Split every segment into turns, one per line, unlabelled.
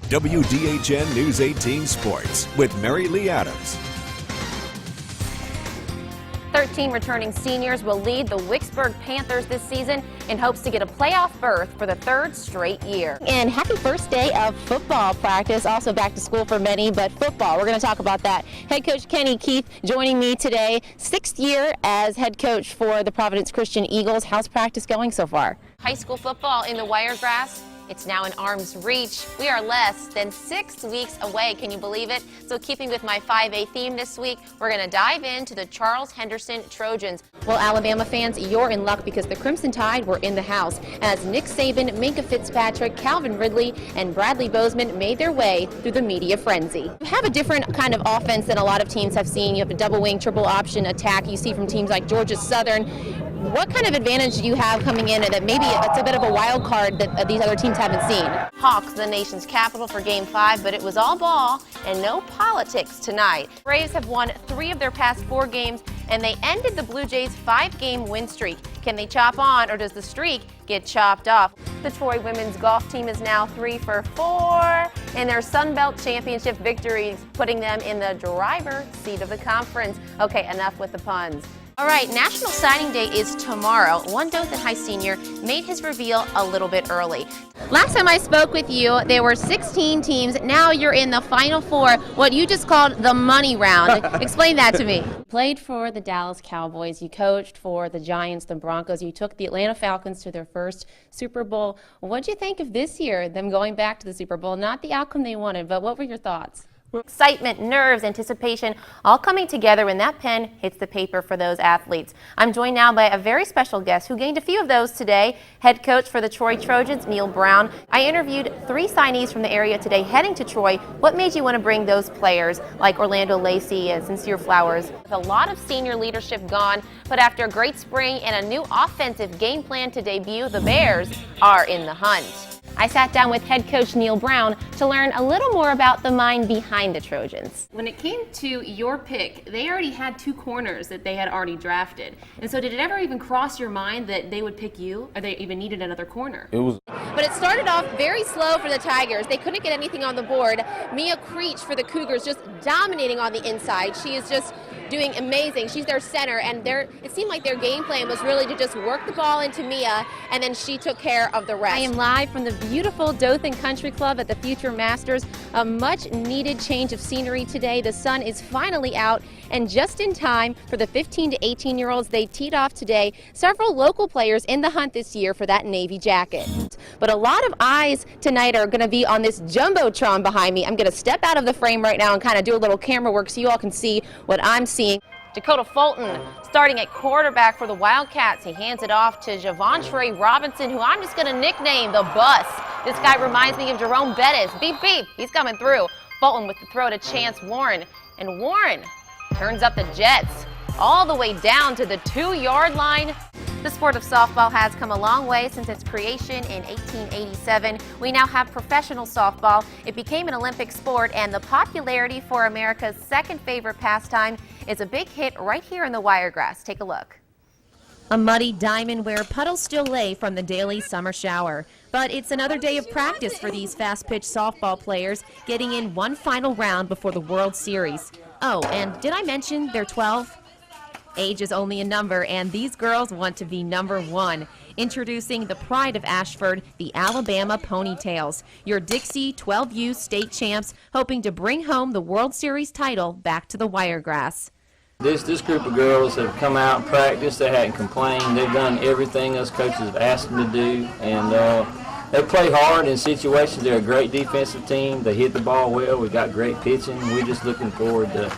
WDHN News 18 Sports with MaryLee Adams.
13 returning seniors will lead the Wicksburg Panthers this season in hopes to get a playoff berth for the third straight year.
And happy first day of football practice, also back to school for many, but football, we're going to talk about that. Head coach Kenny Keith joining me today, 6th year as head coach for the Providence Christian Eagles. How's practice going so far?
High school football in the Wiregrass. It's now in arm's reach. We are less than 6 weeks away. Can you believe it? So keeping with my 5A theme this week, we're going to dive into the Charles Henderson Trojans.
Well, Alabama fans, you're in luck because the Crimson Tide were in the house as Nick Saban, Minka Fitzpatrick, Calvin Ridley, and Bradley Bozeman made their way through the media frenzy. You have a different kind of offense than a lot of teams have seen. You have a double wing, triple option attack you see from teams like Georgia Southern. What kind of advantage do you have coming in that maybe it's a bit of a wild card that these other teams haven't seen?
Hawks, the nation's capital for Game 5, but it was all ball and no politics tonight. Braves have won 3 of their past 4 games, and they ended the Blue Jays' 5-game win streak. Can they chop on, or does the streak get chopped off? The Troy women's golf team is now 3 for 4 in their Sun Belt Championship victories, putting them in the driver's seat of the conference. Okay, enough with the puns. All right, National Signing Day is tomorrow. One Dothan High senior made his reveal a little bit early. Last time I spoke with you, there were 16 teams. Now you're in the Final 4, what you just called the money round. Explain that to me. Played for the Dallas Cowboys. You coached for the Giants, the Broncos. You took the Atlanta Falcons to their first Super Bowl. What did you think of this year, them going back to the Super Bowl? Not the outcome they wanted, but what were your thoughts? Excitement, nerves, anticipation, all coming together when that pen hits the paper for those athletes. I'm joined now by a very special guest who gained a few of those today, head coach for the Troy Trojans, Neil Brown. I interviewed 3 signees from the area today heading to Troy. What made you want to bring those players like Orlando Lacey and Sincere Flowers? With a lot of senior leadership gone, but after a great spring and a new offensive game plan to debut, the Bears are in the hunt. I sat down with head coach Neil Brown to learn a little more about the mind behind the Trojans. When it came to your pick, they already had 2 corners that they had already drafted. And so did it ever even cross your mind that they would pick you, or they even needed another corner? But it started off very slow for the Tigers. They couldn't get anything on the board. Mia Creech for the Cougars just dominating on the inside. She is just doing amazing. She's their center, and it seemed like their game plan was really to just work the ball into Mia, and then she took care of the rest. I am live from the beautiful Dothan Country Club at the Future Masters. A much-needed change of scenery today. The sun is finally out, and just in time for the 15 to 18-year-olds, they teed off today. Several local players in the hunt this year for that Navy jacket. But a lot of eyes tonight are going to be on this Jumbotron behind me. I'm going to step out of the frame right now and kind of do a little camera work so you all can see what I'm seeing. Dakota Fulton starting at quarterback for the Wildcats. He hands it off to Javontre Robinson, who I'm just going to nickname the Bus. This guy reminds me of Jerome Bettis. Beep, beep. He's coming through. Fulton with the throw to Chance Warren. And Warren turns up the Jets all the way down to the 2-yard line. The sport of softball has come a long way since its creation in 1887. We now have professional softball. It became an Olympic sport, and the popularity for America's second favorite pastime is a big hit right here in the Wiregrass. Take a look. A muddy diamond where puddles still lay from the daily summer shower. But it's another day of practice for these fast-pitch softball players, getting in one final round before the World Series. Oh, and did I mention they're 12? Age is only a number, and these girls want to be number 1. Introducing the pride of Ashford, the Alabama Ponytails, your Dixie 12U state champs, hoping to bring home the World Series title back to the Wiregrass.
This group of girls have come out and practiced. They hadn't complained. They've done everything us coaches have asked them to do, and they play hard in situations. They're a great defensive team. They hit the ball well. We've got great pitching. We're just looking forward to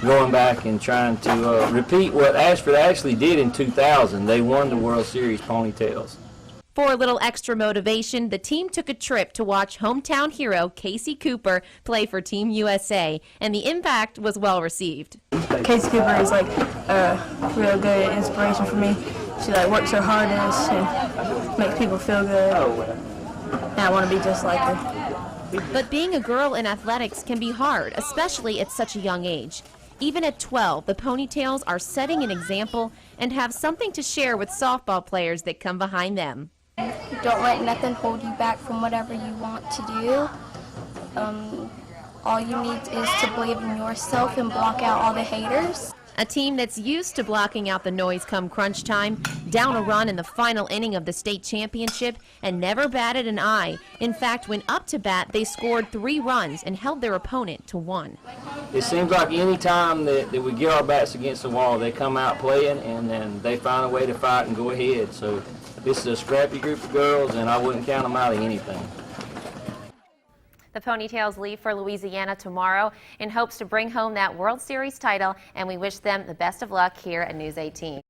going back and trying to repeat what Ashford actually did in 2000. They won the World Series Ponytails.
For a little extra motivation, the team took a trip to watch hometown hero Casey Cooper play for Team USA, and the impact was well received.
Casey Cooper is like a real good inspiration for me. She works her hardest and makes people feel good. And I want to be just like her.
But being a girl in athletics can be hard, especially at such a young age. Even at 12, the Ponytails are setting an example and have something to share with softball players that come behind them.
Don't let nothing hold you back from whatever you want to do. all you need is to believe in yourself and block out all the haters.
A team that's used to blocking out the noise come crunch time, down a run in the final inning of the state championship, and never batted an eye. In fact, when up to bat, they scored 3 runs and held their opponent to 1.
It seems like any time that we get our backs against the wall, they come out playing, and then they find a way to fight and go ahead. So this is a scrappy group of girls, and I wouldn't count them out of anything.
The Ponytails leave for Louisiana tomorrow in hopes to bring home that World Series title, and we wish them the best of luck here at News 18.